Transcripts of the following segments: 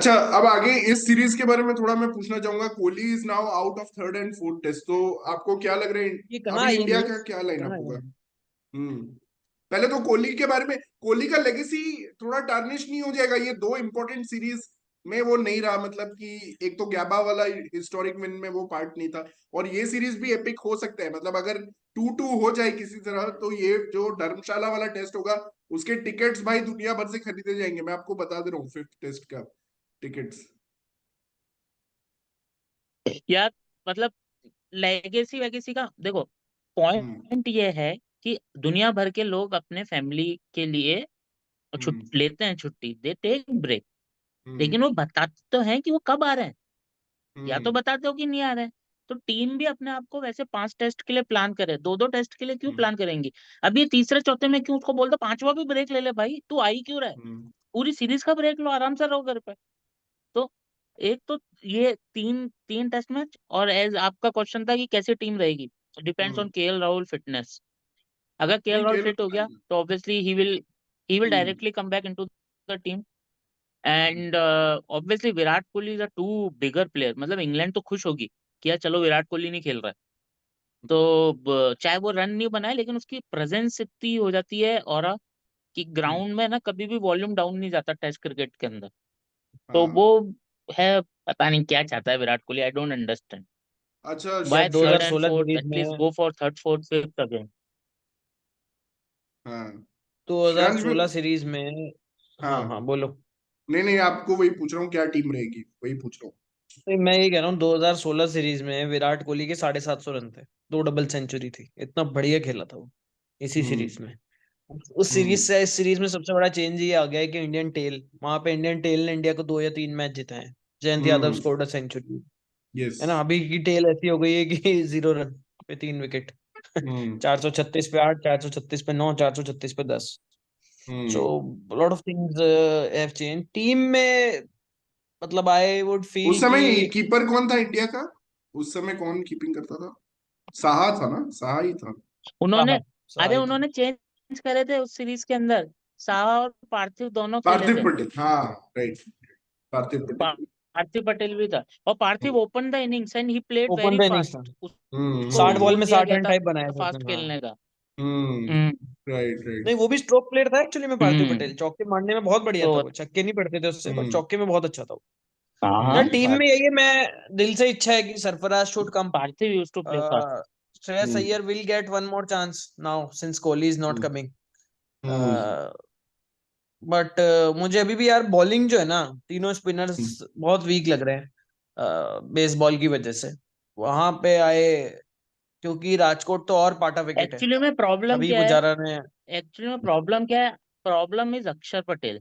अच्छा, अब आगे इस सीरीज के बारे में थोड़ा मैं पूछना चाहूंगा। Kohli is now out of third and fourth test, तो आपको क्या लग रहा है ये कहाँ अभी आई है इंडिया का न्यूज? क्या कहाँ लाइनअप है? होगा? हम्म। पहले तो कोहली के बारे में, कोहली का लेगेसी थोड़ा टार्निश नहीं हो जाएगा? ये दो इंपॉर्टेंट सीरीज में वो नहीं रहा, मतलब कि एक तो गैबा वाला हिस्टोरिक विन में वो पार्ट नहीं था, और ये सीरीज भी एपिक हो सकता है। मतलब अगर 2-2 हो जाए किसी तरह, तो ये जो धर्मशाला वाला टेस्ट होगा, उसके टिकट्स भाई दुनिया भर से खरीदे जाएंगे। मैं आपको बता दे रहा हूँ, फिफ्थ टेस्ट का टिकट्स। यार मतलब लेगेसी वेगेसी का देखो, हम्म। पॉइंट ये है कि दुनिया भर के लोग अपने फैमिली के लिए हम्म। लेते हैं छुट्टी, दे टेक ब्रेक। हम्म। लेकिन वो बताते तो हैं कि वो कब आ रहे हैं, या तो हम्म। बताते हो कि नहीं आ रहे हैं। तो टीम भी अपने आप को वैसे 5 टेस्ट के लिए प्लान करे, 2-2 टेस्ट के लिए क्यों हम्म। प्लान करेंगी? अभी ये तीसरे चौथे में क्यों उसको बोल दो पांचवा भी ब्रेक ले ले भाई, तू आई क्यों रहा है? हम्म। पूरी सीरीज का ब्रेक लो, आराम से रहो घर पे। तो एक तो ये तीन तीन टेस्ट मैच, और एज आपका क्वेश्चन था कि कैसी टीम रहेगी, depends hmm. On KL Rahul fitness. अगर केएल नहीं, राहुल खेल। फिट हो गया तो obviously he will hmm. Directly come back into the team. And obviously Virat Kohli is a too bigger player, मतलब इंग्लैंड तो खुश होगी कि यार चलो विराट कोहली नहीं खेल रहा है। तो चाहे वो रन नहीं बनाए, लेकिन उसकी प्रेजेंस इतनी हो जाती है और कि हम्म। ग्राउंड में ना कभी भी वॉल्यूम डाउन नहीं जाता टेस्ट क्रिकेट के अंदर। तो हाँ। वो है, पता नहीं क्या चाहता है Virat Kohli, I don't understand अच्छा। व्हाई श- third and 2016 fourth, series at least में। Go for third fourth fifth again. हाँ। श्रेयांश भी। 2016 सीरीज में। हाँ हाँ। हाँ बोलो। नहीं नहीं, आपको वही पूछ रहा हूँ, क्या टीम रहेगी, वही पूछ रहा हूँ। नहीं, मैं ये कह रहा हूँ 2016 सीरीज में विराट कोहली के 750 रन थे, 2 डबल सेंचुरी थी, इतना बढ़िया खेला था वो इसी हम्म। सीरीज में। उस सीरीज हम्म। से इस सीरीज में सबसे बड़ा चेंज ये आ गया है कि इंडियन टेल, वहां पे इंडियन टेल ने इंडिया को 2 या 3 मैच जिताए हैं। Jayant Yadav hmm. Scored a century. Yes. है ना, अभी की टेल ऐसी हो गई है कि 0 रन पे 3 विकेट। हम्म। 436 पे 8, 436 पे 9, 436 पे 10। So hmm. Lot of things have change team में। मतलब आई वुड उस फील कि समय कीपर कौन था इंडिया का? उस समय कौन कीपिंग करता था? साहा था ना, साहा ही था। उन्होंने, साहा। अरे साहा ही था। उन्होंने चेंज करे थे उस सीरीज के अंदर, साहा और पार्थिव दोनों खेले पार्थिव थे। पटेल, हाँ। राइट। पार्थिव पटेल। पार्थिव पटेल भी था, और Parthiv open the innings and he played open very the innings था। फास्ट। उसको 60 बॉल बोल में दिया 60 गया रन था टाइप बनाया था फास्ट उसने, हाँ। खेलने का। हम्म। हम्म। राइट नहीं, राइट। वो भी स्ट्रोक प्लेयर था एक्चुअली में, पार्थिव हम्म। पटेल चौके मारने में बहुत बढ़िया था, तो वो छक्के नहीं पड़ते थे उससे, बट हम्म। चौके में बहुत अच्छा था वो। हाँ। यार टीम में यही है, मैं दिल से इच्छा है कि Sarfaraz should come. Parthiv used to play fast. Shreyas hmm. Iyer will get one more chance now since Kohli is not hmm. Coming. Hmm. But मुझे अभी भी यार बॉलिंग जो है ना, तीनों स्पिनर्स हम्म। बहुत वीक लग रहे हैं बेसबॉल की वजह से वहां पे आए। क्योंकि राजकोट तो और पाटा विकेट है। एक्चुअली में प्रॉब्लम अभी क्या है? पुजारा ने। एक्चुअली में प्रॉब्लम क्या है? प्रॉब्लम इज अक्षर पटेल।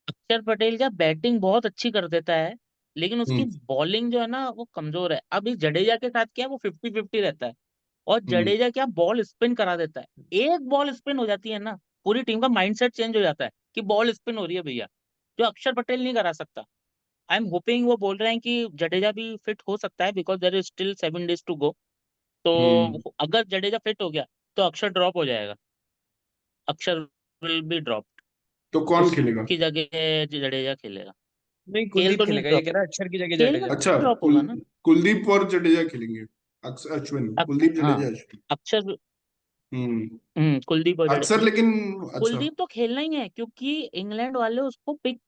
अक्षर पटेल क्या बैटिंग बहुत अच्छी कर देता है, लेकिन उसकी हम्म। बॉलिंग जो है ना वो कमजोर है। अब इस जडेजा के साथ क्या है, वो 50-50 रहता है। और हम्म। जडेजा क्या बॉल स्पिन करा देता है, एक बॉल स्पिन हो जाती है ना, पूरी टीम का माइंडसेट चेंज हो जाता है कि बॉल स्पिन हो रही है भैया, जो अक्षर पटेल नहीं करा सकता। आई एम होपिंग, वो बोल रहे हैं कि जडेजा भी फिट हो सकता है because there is still 7 days to go. Hmm. तो अगर जडेजा फिट हो गया तो अक्षर ड्रॉप हो जाएगा। अक्षर विल बी ड्रॉप, तो कौन खेलेगा? उसकी जगह जडेजा खेलेगा। नहीं, केल कुलदीप तो नहीं खेलेगा, ये ड्रॉप कह होगा, रहा है अक्षर की जगह केल भी जडेजा। अच्छा, ड्रॉप होगा ना। कुलदीप और जडेजा खेलेंगे। अश्विन, कुलदीप हाँ, जडेजा अश्विन। अक्षर। हम्म। कुलदीप और अक्सर, लेकिन। अच्छा। कुलदीप तो खेलना ही है क्योंकि इंग्लैंड वाले उसको पिक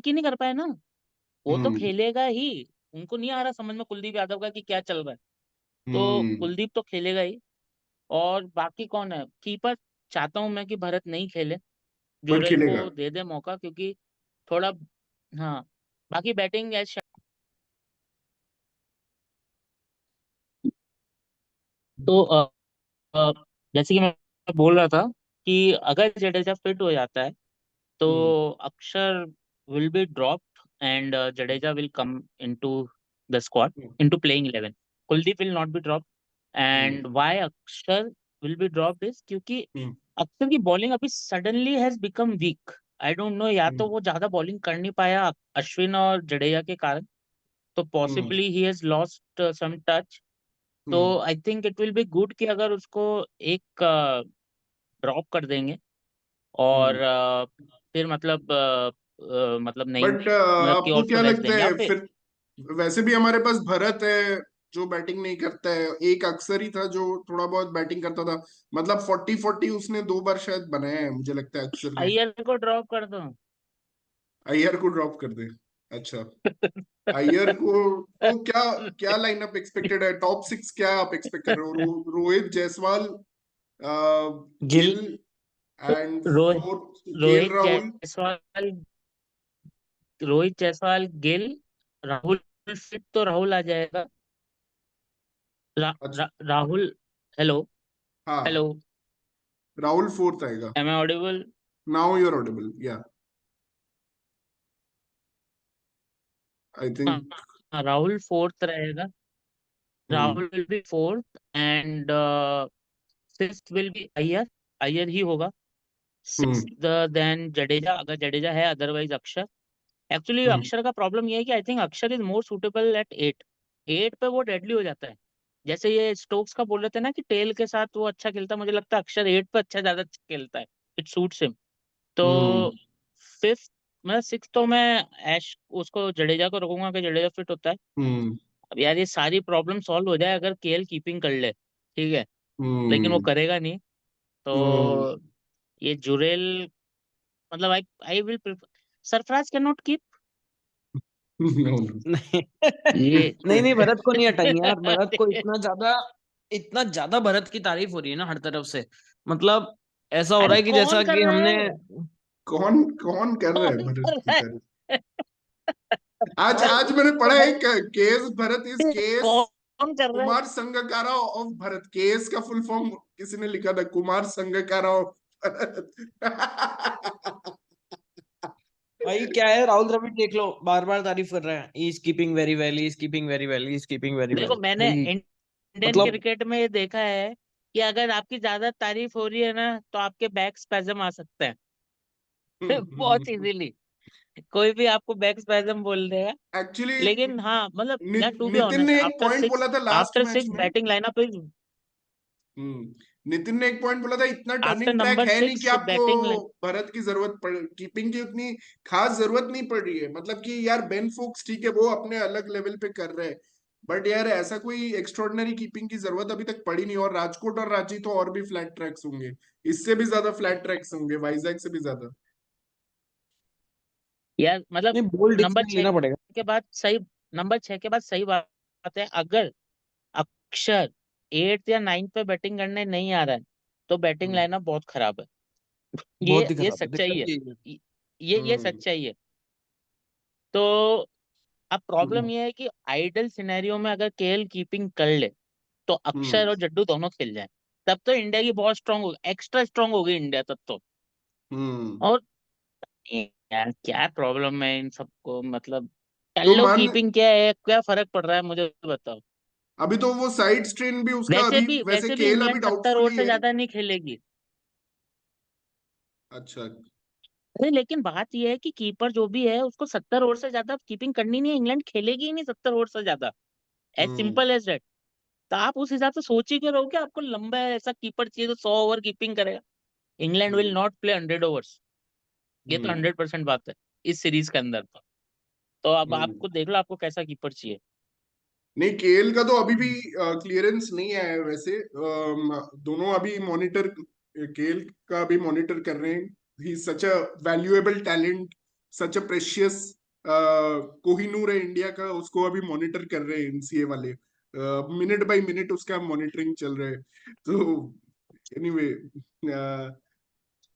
ही नहीं कर पाए ना। वो तो हम्म। खेलेगा ही। उनको नहीं आ रहा समझ में कुलदीप यादव का कि क्या चल रहा है। तो हम्म। कुलदीप तो खेलेगा ही। और बाकी कौन है कीपर? चाहता हूं मैं कि भरत नहीं खेले, बट जुरेल खेलेगा। को दे दे मौका, क्योंकि थोड़ा। हाँ, बाकी बैटिंग एज। तो अ, जैसे कि मैं बोल रहा था कि अगर जडेजा फिट हो जाता है तो हम्म। अक्षर will be dropped and Jadeja will come into the squad, hmm. Into playing 11। Kuldeep will not be dropped. Hmm. And why अक्षर विल बी ड्रॉप्ड इज क्योंकि हम्म। अक्षर की बॉलिंग अभी suddenly has become weak. I don't know, या तो हम्म। वो ज्यादा bowling कर नहीं पाया अश्विन और जडेजा के कारण, तो hmm. Possibly he has lost some touch. तो hmm. I think it will be good कि अगर उसको एक ड्रॉप कर देंगे, और हम्म। फिर मतलब मतलब नहीं, बट मतलब कि आपको और क्या को रेस्ट लगता देंगे है आप पे। फिर? वैसे भी हमारे पास भरत है जो बैटिंग नहीं करता है, एक अक्सर ही था जो थोड़ा बहुत बैटिंग करता था। मतलब 40-40 उसने 2 बार शायद बनाया है, मुझे लगता है अक्सर ने। अय्यर को ड्रॉप कर दो। अय्यर को ड्रॉप कर दे? अच्छा। अय्यर को तो क्या क्या लाइनअप एक्सपेक्टेड है? टॉप 6 क्या आप एक्सपेक्ट कर रहे हो? Rohit Jaiswal, Gill. Gill and Rohit fourth KL Rohit Rahul. Jaiswal Rohit Jaiswal, Gill, Rahul. Fit तो राहुल आ जाएगा। अच्छा। राहुल। हेलो। हेलो। हाँ, राहुल फोर्थ आएगा। Am I audible? Now you are audible, yeah I think. हाँ, राहुल फोर्थ रहेगा। Hmm Rahul will be fourth and fifth will be Iyer. Iyer ही होगा। हम्म सिक्स्थ देन जडेजा, अगर जडेजा है, अदरवाइज अक्षर। एक्चुअली हम्म अक्षर का प्रॉब्लम ये है कि आई थिंक अक्षर इज मोर सुटेबल एट 8। 8 पे वो डेडली हो जाता है। जैसे ये स्टोक्स का बोल रहे थे ना कि टेल के साथ वो अच्छा खेलता है, मुझे लगता है अक्षर 8 पे ज्यादा अच्छा खेलता है। It suits him. तो हम्म फिफ्थ, मतलब सिक्स तो मैं ऐश उसको जडेजा को रखूंगा कि जडेजा फिट होता है। हम्म अब यार ये सारी प्रॉब्लम सॉल्व हो जाए अगर केएल कीपिंग कर ले, ठीक है। लेकिन वो हम्म करेगा नहीं। हम्म तो ये जुरेल, मतलब I I will prefer. Sarfaraz can not keep नहीं ये। नहीं नहीं, भरत को नहीं हटाएंगे यार। भरत को इतना ज्यादा भरत की तारीफ हो रही है ना हर तरफ से। मतलब ऐसा हो अरे रहा है कि जैसा कौन कर कि रहा हमने। है? कौन कौन कर रहा है कौन भरत कर की रहा तारीफ? आज मैंने पढ़ा है केएस भरत इज है? केएस कौन कर रहा है? कुमार संगकारा ऑफ भरत। केएस का फुल फॉर्म किसी ने लिखा था, कुमार संगकारा ऑफ भरत। भाई क्या है, राहुल द्रविड़ देख लो, बार बार तारीफ कर रहे हैं, he is keeping very well, he is keeping very well, he is keeping very देखो, वेल मैंने भाई। इंडियन मतलब क्रिकेट में ये देखा है कि अगर आपकी ज्यादा तारीफ हो रही है ना तो आपके बैक स्पैज्म आ सकते हैं। बहुत इजीली कोई भी आपको बैक स्पैज्म बोल देगा। एक्चुअली लेकिन हाँ, मतलब यार टू बी नितिन ऑनेस्ट, ने एक पॉइंट बोला था लास्ट आफ्टर मैच सिक्स में। बैटिंग लाइनअप इज नितिन ने एक पॉइंट बोला था, इतना आफ्टर टर्निंग ट्रैक नंबर है नहीं कि 6 आपको बैटिंग। भरत की जरूरत पड़, कीपिंग की उतनी खास जरूरत नहीं पड़ रही है। मतलब कि यार बेन फोक्स ठीक है, वो अपने अलग लेवल पे कर रहे हैं, बट यार ऐसा कोई एक्स्ट्रॉर्डनरी कीपिंग की जरूरत अभी तक पड़ी नहीं। और राजकोट और रांची तो और भी फ्लैट ट्रैक्स होंगे, इससे भी ज्यादा फ्लैट ट्रैक्स होंगे, वाइजैक से भी ज्यादा। यार मतलब नहीं, बोल्ड नंबर डिसीजन छह लेना पड़ेगा। के बाद सही नंबर 6 के बाद सही बात है। अगर अक्षर 8 या 9 पे बैटिंग करने नहीं आ रहा है तो बैटिंग हम्म लाइनअप बहुत खराब है। बहुत ही ये खराब है, सच्चाई दिक्कत है। यही है। ये ये हम्म सच्चाई है। तो अब प्रॉब्लम हम्म ये है कि आइडल सिनेरियो में अगर केएल कीपिंग कर ले तो हम्म अक्षर और जड्डू दोनों खेल जाएं। तब तो इंडिया की बहुत स्ट्रांग होगी, एक्स्ट्रा स्ट्रांग होगी इंडिया तब तो। हम्म। और यार क्या प्रॉब्लम है इन सबको, मतलब कर तो लो मान, कीपिंग, क्या है, क्या फर्क पड़ रहा है मुझे बताओ। अभी तो वो साइड स्ट्रेन भी उसका अभी, वैसे वैसे भी केएल अभी इंग्लैंड 70 डाउटफुल ओवर ही से है। ज्यादा नहीं खेलेगी। अच्छा। अरे लेकिन बात यह है कि कीपर जो भी है उसको 70 ओवर से ज्यादा कीपिंग करनी नहीं है। इंग्लैंड खेलेगी ही नहीं 70 ओवर से ज्यादा। As hmm simple as that. तो आप उस हिसाब से सोच ही क्यों रहो कि आपको लंबा ऐसा कीपर चाहिए तो 100 ओवर कीपिंग करेगा। England will hmm not play 100 overs. ये तो हम्म 100% बात है इस सीरीज के अंदर। तो अब हम्म। आपको देख लो आपको कैसा कीपर चाहिए। नहीं, केएल का तो अभी भी क्लियरेंस नहीं आया है वैसे। दोनों अभी मॉनिटर, केएल का अभी मॉनिटर कर रहे हैं। He such a valuable talent, such a precious Kohinoor है इंडिया का, उसको अभी मॉनिटर कर रहे हैं एनसीए वाले। मिनट बाय मिनट उसका मॉनिटरिंग चल रहा है। तो एनीवे,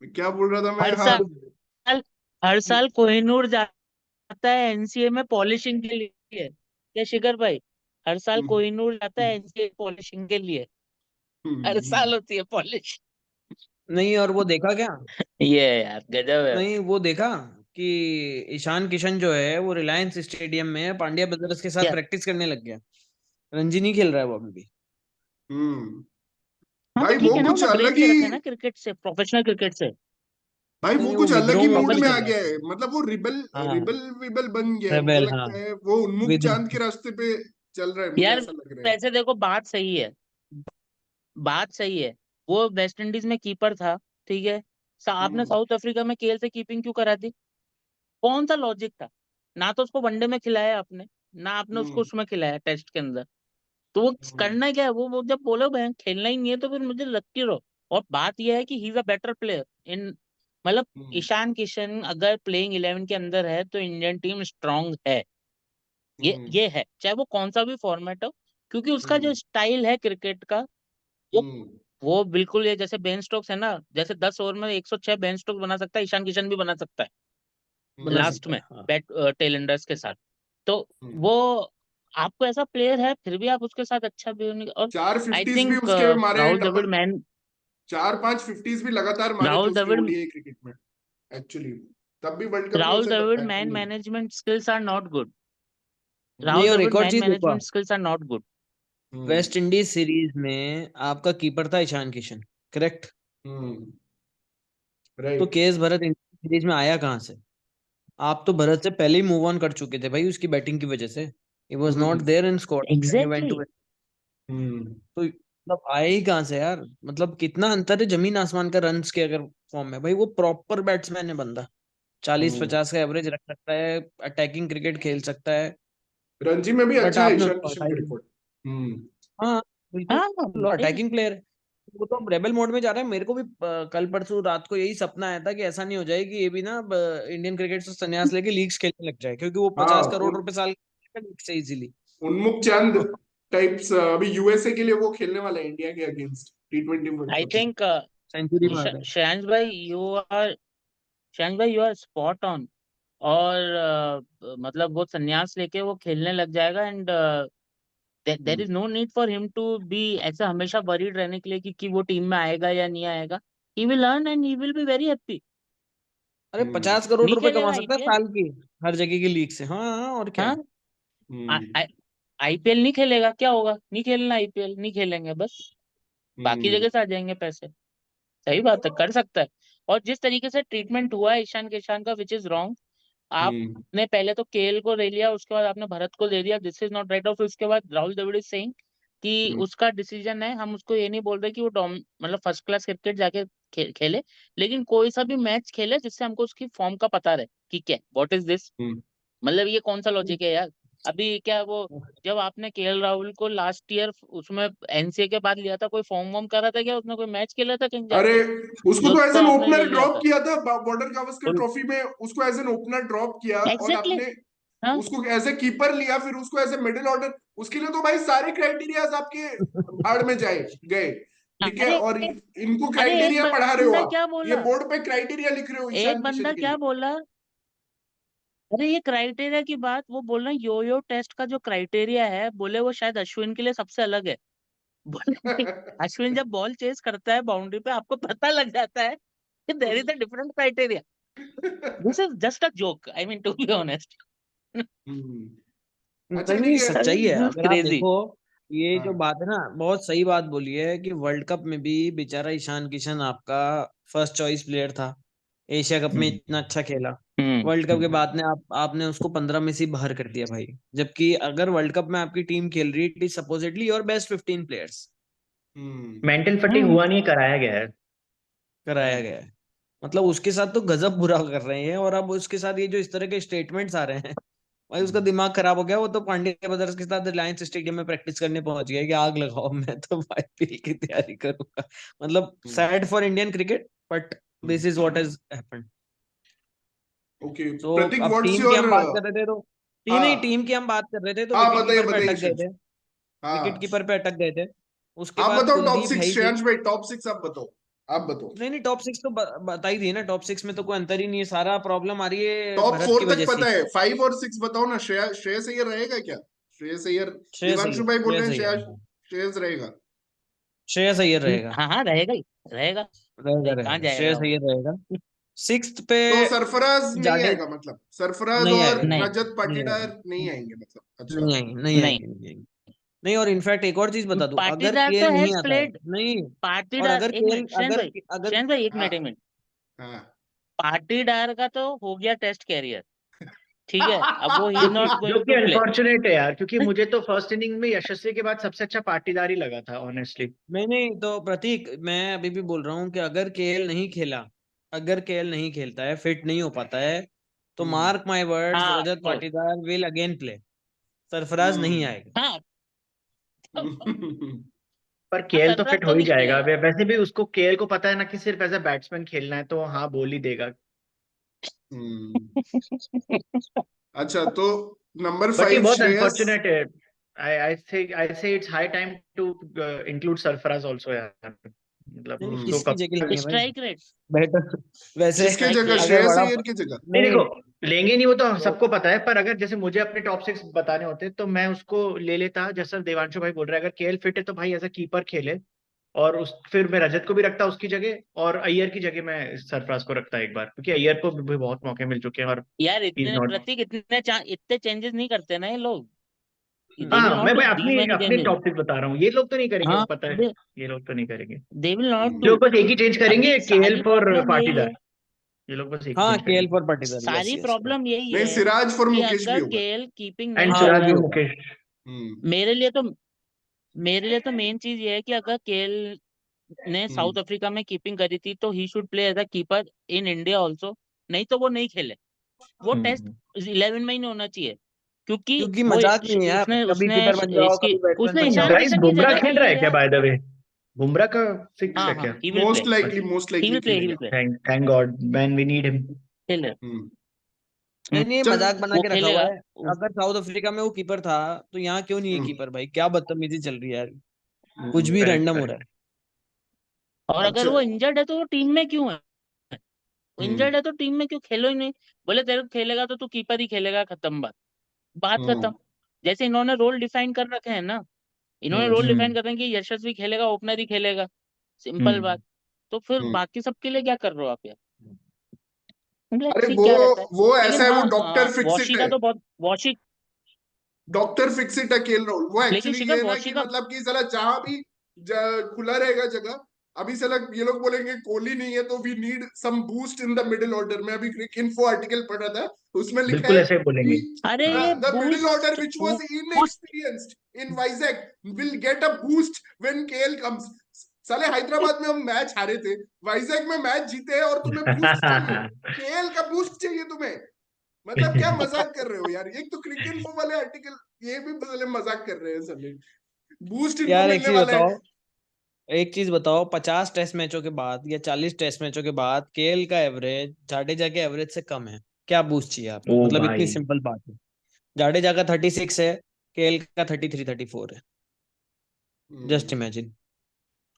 क्या बोल रहा था मैं? हर हाँ। साल हर साल कोहिनूर जाता है एनसीए में पॉलिशिंग के लिए, क्या शिखर भाई? हर साल हम्म, कोहिनूर जाता है एनसीए पॉलिशिंग के लिए। हर हम्म। साल होती है पॉलिश। नहीं, और वो देखा क्या? ये है यार, गजब है। नहीं, वो देखा कि ईशान किशन जो है वो रिलायंस स्टेडियम में पांड्या ब्रदर्स के साथ क्या? प्रैक्टिस करने लग गया। रणजी नहीं खेल रहा है वो अभी भी। हम्म। हाँ तो भाई ठीक वो है ना, कुछ उन्हें अलग ब्रेक ले ही, रखा है ना क्रिकेट से, प्रोफेशनल क्रिकेट से। भाई नहीं वो नहीं, वो कुछ अलग ही विद्रोह मूड नहीं में प्रोफेशनल। आ खेल रहा गया है। है। मतलब वो रिबल हाँ रिबल विबल बन गया है, मुझे रेबेल, हाँ। लगता है वो उन्मुख विद्रोह। चांद के रास्ते पे चल रहा है, मुझे यार ऐसा लग रहा है। वैसे देखो, बात सही है। बात सही है। वो वेस्ट इंडीज में कीपर था, ठीक है। आपने हम्म साउथ अफ्रीका में केएल से कीपिंग क्यों करा दी? कौन सा लॉजिक था? ना तो उसको वनडे में खिलाया आपने, ना आपने उसको उसमें खिलाया टेस्ट के अंदर। तो वो करना क्या है? वो जब बोलो भाई खेलना ही नहीं है तो फिर मुझे लगती रहो। और बात यह है कि he is a better player in, मतलब ईशान किशन अगर प्लेइंग 11 के अंदर है तो इंडियन टीम स्ट्रांग है। ये है, चाहे वो कौन सा भी फॉर्मेट हो, क्योंकि उसका जो स्टाइल है क्रिकेट का, वो वो बिल्कुल, ये जैसे बेन स्टोक्स है ना, जैसे 10 ओवर में 106 बेन स्टोक्स बना सकता है, ईशान किशन भी बना सकता है बना लास्ट सकता में है, हाँ। बैट टेलेंडर्स के साथ। तो वो आपको ऐसा प्लेयर है, फिर भी आप उसके साथ अच्छा भी नहीं। और 4 आई 50s भी थिंक उसके मारे राहुल द्रविड़ मैन 4-5 50s भी लगातार मारे थे राहुल उसने द्रविड़ ओडीआई क्रिकेट में एक्चुअली। तब भी वर्ल्ड कप में राहुल उसे द्रविड़ बैटिंग मैन नहीं मिली। Management skills are not good. नहीं, राहुल और द्रविड़ एक और मैन चीज देखो, management skills are not good. West Indies series में आपका कीपर था ईशान किशन, करेक्ट? तो right. KS Bharat Indian series में आया कहाँ से? आप तो भरत से पहले ही मूव ऑन कर चुके थे भाई उसकी बैटिंग की वजह से। He was not there in squad when you went exactly. To. तो मतलब आए ही कहाँ से यार? मतलब कितना अंतर है जमीन आसमान का रन्स के अगर फॉर्म में। भाई वो प्रॉपर बैट्समैन है बंदा, 40-50 का एवरेज रख सकता है, अटैकिंग क्रिकेट खेल सकता है। रणजी में भी बट अच्छा है आपने ईशान उसको किशन हटा ही का दिया। रिकॉर्ड। हम्म। हाँ हाँ बिल्कुल, बढ़िया। अटैकिंग प्लेयर है। वो तो अब रेबल मोड में जा रहा है। मेरे को भी कल परसों रात को यही सपना आया था कि ऐसा नहीं हो जाए कि ये भी ना इंडियन क्रिकेट से संन्यास लेके लीग्स खेलने लग जाए, क्योंकि वो हाँ 50 करोड़ रुपए साल लीग से इजीली। उन्मुख चंद टाइप्स अभी यूएसए के लिए वो खेलने वाला है इंडिया के against T20 world I cup में। थिंक सेंचुरी मार रहा है। श्रेयांश भाई यू आर स्पॉट ऑन। और मतलब वो संन्यास लेके वो खेलने लग जाएगा, and there is no need for him to be ऐसा हमेशा वरीड रहने के लिए कि वो टीम में आएगा या नहीं आएगा। He will learn and he will be very happy. अरे 50 करोड़ नहीं रुपए कमा खेलेगा सकता है आईपीएल। साल की, हर जगह की लीग से। हाँ हाँ, और क्या हाँ, हम्म। आईपीएल नहीं खेलेगा, क्या होगा? नहीं खेलना आईपीएल, नहीं खेलेंगे बस, बाकी हम्म। जगह से आ जाएंगे पैसे। सही बात है, कर सकता है। और जिस तरीके से ट्रीटमेंट हुआ है ईशान किशन का, विच इज रॉन्ग। आपने पहले तो केएल को ले लिया, उसके बाद आपने भरत को ले लिया, दिस इज नॉट राइट। और फिर उसके बाद राहुल द्रविड़ इज सेइंग कि उसका डिसीजन है, हम उसको ये नहीं बोल रहे कि वो मतलब फर्स्ट क्लास क्रिकेट जाके खेले, लेकिन कोई सा भी मैच खेले जिससे हमको उसकी फॉर्म का पता रहे कि क्या व्हाट इज दिस। मतलब ये कौन सा लॉजिक है यार? अभी क्या वो, जब आपने केएल राहुल को लास्ट ईयर उसमें एनसीए के बाद लिया था, कोई फॉर्म वॉर्म करा था क्या? उसने कोई मैच खेला था कहीं अरे जाके उसको जो तो एज उसको एन आपने ले ओपनर लिया ड्रॉप था? किया था बॉर्डर गावस्कर बिल्कुल। ट्रॉफी में, उसको एज एन ओपनर ड्रॉप किया और एग्जैक्टली। आपने हाँ। उसको एज ए कीपर लिया, फिर उसको एज ए मिडिल ऑर्डर। उसके लिए तो भाई सारे क्राइटेरियाज आपके भाड़ में जाए गए। ठीक है, अरे और इनको अरे एक क्राइटेरिया पढ़ा रहे हो बंदा आप, क्या ये बोला, बोर्ड पे क्राइटेरिया लिख रहे हो एक ईशान बंदा किशन के क्या लिए। बोला, अरे ये क्राइटेरिया की बात वो बोल रहे हैं, यो टेस्ट का जो क्राइटेरिया है, बोले वो शायद अश्विन के लिए सबसे अलग है। बोले अश्विन जब बॉल चेस करता है बाउंड्री पे, आपको पता लग जाता है कि there is a different criteria. This is just a joke, I mean to be honest. अच्छा नहीं ठीक नहीं, है। सच्चाई है। अगर आप क्रेजी। देखो, ये जो हाँ। बात है ना, बहुत सही बात बोली है कि वर्ल्ड कप में भी बेचारा ईशान किशन आपका फर्स्ट चॉइस प्लेयर था। एशिया कप में इतना अच्छा खेला, वर्ल्ड कप के बाद ने आपने उसको 15 में से ही बाहर कर दिया भाई। जबकि अगर वर्ल्ड कप में आपकी टीम खेल रही है, it is supposedly your best 15 players. Mental fatigue hmm. हुआ नहीं, कराया गया है। कराया गया है। मतलब उसके साथ तो गजब बुरा कर रहे हैं, और अब उसके साथ ये जो इस तरह के स्टेटमेंट्स आ रहे हैं, भाई उसका दिमाग खराब हो गया। वो तो पांड्या ब्रदर्स के साथ रिलायंस स्टेडियम में प्रैक्टिस करने पहुंच गया कि आग लगाओ, मैं तो आईपीएल की तैयारी करूंगा। मतलब sad for Indian cricket, but this is what has happened. Okay so Prateek, अब व्हाट्स टीम की योर। हम बात कर रहे थे तो नहीं, हाँ टीम की हम बात कर रहे थे तो हाँ, विकेट बताइए कीपर पे बताइए अटक गए श्रेयांश। थे। विकेट हाँ कीपर पे अटक गए थे। उसके आप बाद बताओ टॉप कुलदीप है सिक्स, ही थे। श्रेयांश भाई टॉप सिक्स आप बताओ। आप बताओ। नहीं टॉप सिक्स तो बता ही दी ना। टॉप सिक्स में तो कोई अंतर ही नहीं है, सारा प्रॉब्लम आ रही है टॉप भरत फोर की तक वजह से। पता है, 5 और 6 बताओ ना। श्रेयस अय्यर रहेगा क्या? श्रेयस अय्यर। श्रेयस दिवांशु अय्यर, भाई बोल रहे श्रेयस हैं अय्यर, श्रेयस रहेगा। श्रेयस अय्यर रहेगा। हाँ हाँ, रहेगा ही रहेगा। रहेगा भाई कहाँ रहेगा जाएगा श्रेयस वो? अय्यर रहेगा। सिक्स्थ पे तो सरफराज नहीं जाडे आएगा मतलब, सरफराज नहीं और आएगा, नहीं रजत नहीं आएगा, पाटीदार नहीं आएंगे मतलब? अच्छा। नहीं आएंगे, नहीं नहीं। आएंगे, नहीं आएंगे। नहीं, और इनफैक्ट एक और चीज बता दूं, अगर पाटीदार केएल तो नहीं हैज आता है, प्लेड। नहीं, और पाटीदार अगर एक केएल मिनट, शैन अगर भाई, अगर शैन भाई एक हाँ मिनट, एक मिनट। हाँ। पाटीदार का तो हो गया टेस्ट कैरियर, ठीक है, अब वो ही इज नॉट जो गोइंग कि टू प्ले। अनफॉर्चुनेट है यार, क्योंकि मुझे तो फर्स्ट इनिंग में यशस्वी के बाद सबसे अच्छा पाटीदार ही लगा था ऑनेस्टली। नहीं नहीं, तो प्रतीक मैं अभी भी बोल रहा हूँ कि अगर केएल नहीं खेला, अगर केएल नहीं खेलता है, फिट नहीं हो पाता है, तो मार्क माय वर्ड्स, हाँ रजत तो Patidar will again play, Sarfaraz नहीं हम्म आएगा। हाँ पर केएल तो सरफराज फिट तो हो ही नहीं जाएगा। खेलेगा। वैसे भी उसको केएल को पता है ना कि सिर्फ एज अ बैट्समैन खेलना है, तो हाँ बोल ही देगा। हम्म। अच्छा, तो नंबर बट ये 5 बहुत श्रेयस। अनफॉर्चुनेट है। I say it's high time to include Sarfaraz also यार। मतलब नहीं, उसको किसकी कब जगह लेंगे भाई? स्ट्राइक रेट बेटर वैसे किसके स्ट्राइक जगह? रेट अगर श्रेयस बड़ा अय्यर की जगह? नहीं नहीं देखो, लेंगे नहीं वो तो तो सबको पता है, पर अगर जैसे मुझे अपने टॉप 6 बताने होते तो मैं उसको ले लेता। जैसा देवांशु भाई बोल रहे हैं, अगर केएल फिट है तो भाई एज अ कीपर खेले, और उस फिर मैं रजत को भी रखता उसकी जगह, और अय्यर की जगह मैं सरफराज को रखता एक बार, क्योंकि अय्यर को भी बहुत मौके मिल चुके हैं और यार, इज इतने नॉट। प्रतीक इतने चेंजेस नहीं करते ना ये लोग। दे विल हाँ, नॉट मैं डू भाई दीज अपनी मेनी अपनी चेंजेस। टॉप 6 बता रहा हूँ, ये लोग तो नहीं करेंगे, वो हाँ, पता है। दे ये लोग तो नहीं करेंगे। They will not hmm do. ये लोग बस एक ही चेंज अभी करेंगे, केएल सारी फॉर प्रॉब्लम यही पाटीदार। है, ये लोग बस एक ही हाँ, चेंज केएल करेंगे। फॉर पाटीदार, यस सारी यस करेक्ट। प्रॉब्लम यही नहीं, है सिराज फॉर कि मुकेश भी अगर होगा। केएल कीपिंग एंड नहीं हाँ, कर सिराज रहा भी है, वो होगा। मुकेश। हम्म मेरे लिए तो मेरे लिए तो मेन चीज ये है कि अगर केएल ने हम्म साउथ अफ्रीका में कीपिंग करी थी तो he should play as a keeper in India also. नहीं तो वो नहीं खेले, वो टेस्ट 11 में ही नहीं होना चाहिए, क्योंकि क्योंकि वो मजाक नहीं है यार, उसने कभी उसने कीपर बन जाओ, इसकी कभी बैट्समैन उसने बन ईशान जाओ। गाइस, किशन की बुमराह जगह खेल ली रहा है है क्या यार। By the way? बुमराह का फिक्स हाँ है हाँ, क्या? He will play, most likely he will play, he खेलेगा। Will play, thank thank god man, we need him. खेले। हम्म नहीं नहीं, चल। मजाक बना वो के रखा हुआ खेलेगा। है। अगर साउथ अफ्रीका में वो कीपर था तो यहाँ क्यों नहीं है हम्म कीपर भाई? क्या बदतमीजी चल रही है यार, कुछ भी करेक्ट रैंडम हो रहा करेक्ट। है। और अगर अच्छा। वो इंजर्ड है तो वो टीम में क्यों है? वो हम्म इंजर्ड है तो टीम में क्यों? खेलो ही नहीं। बोले तेरे को खेलेगा तो तू कीपर ही खेलेगा, खत्म बात, बात हम्म खत्म। जैसे इन्होंने रोल डिफाइन कर रखे हैं ना, इन्होंने रोल डिफाइन हम्म कर रखे हैं कि यशस्वी खेलेगा, ओपनर ही खेलेगा, सिंपल बात। हम्म तो फिर हम्म बाकी सबके लिए क्या कर रहे हो आप यार? अरे लेट्स सी वो क्या रहता है। वो लेकिन ऐसा है, वो हाँ, डॉक्टर फिक्सिट वॉशी है। का तो बहुत वॉशी। डॉक्टर फिक्सिट है केएल राहुल। वो लेकिन एक्चुअली शिखर ये है ना वॉशी कि का मतलब कि साला जहां भी खुला रहेगा जगह। अभी साला ये लोग बोलेंगे कोहली नहीं है तो we need some boost in the middle order. मैं अभी क्रिक इन्फो आर्टिकल पढ़ रहा था, उसमें लिखा बिल्कुल है ऐसे ही बोलेंगे। कि अरे ये the middle order boost which was boost inexperienced in Vizag will get a boost when KL comes। साले हैदराबाद में हम मैच हारे थे, वाइजैक में मैच जीते हैं और तुम्हें बूस्ट चाहिए। केएल का बूस्ट चाहिए तुम्हें। मतलब क्या मजाक कर रहे हो यार? एक तो क्रिक इन्फो वाले आर्टिकल ये भी साले मजाक कर रहे हैं साले। बूस्ट इनको यार मिलने वाला है। एक चीज बताओ, 50 टेस्ट मैचों के बाद या 40 टेस्ट मैचों के बाद केएल का एवरेज जाडेजा के एवरेज से कम है। क्या बूस्ट चाहिए ओ आपको? मतलब इतनी भाई। सिंपल बात है। जाडेजा का 36 है, केएल का 33-34 है। जस्ट हम्म इमेजिन।